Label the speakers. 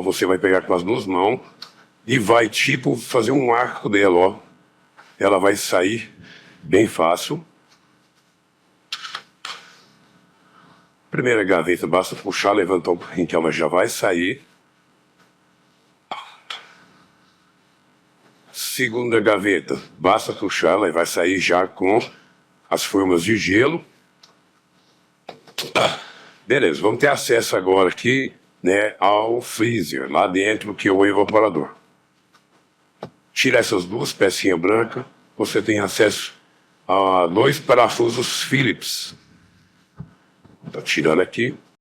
Speaker 1: Você vai pegar com as duas mãos e vai, tipo, fazer um arco dela, ó. Ela vai sair bem fácil. Primeira gaveta, basta puxar, levantar um pouquinho que ela já vai sair. Segunda gaveta, basta puxar, ela vai sair já com as formas de gelo. Beleza, vamos ter acesso agora aqui, né, ao freezer, lá dentro que é o evaporador. Tira essas duas pecinhas brancas, você tem acesso a 2 parafusos Phillips. Tá tirando aqui.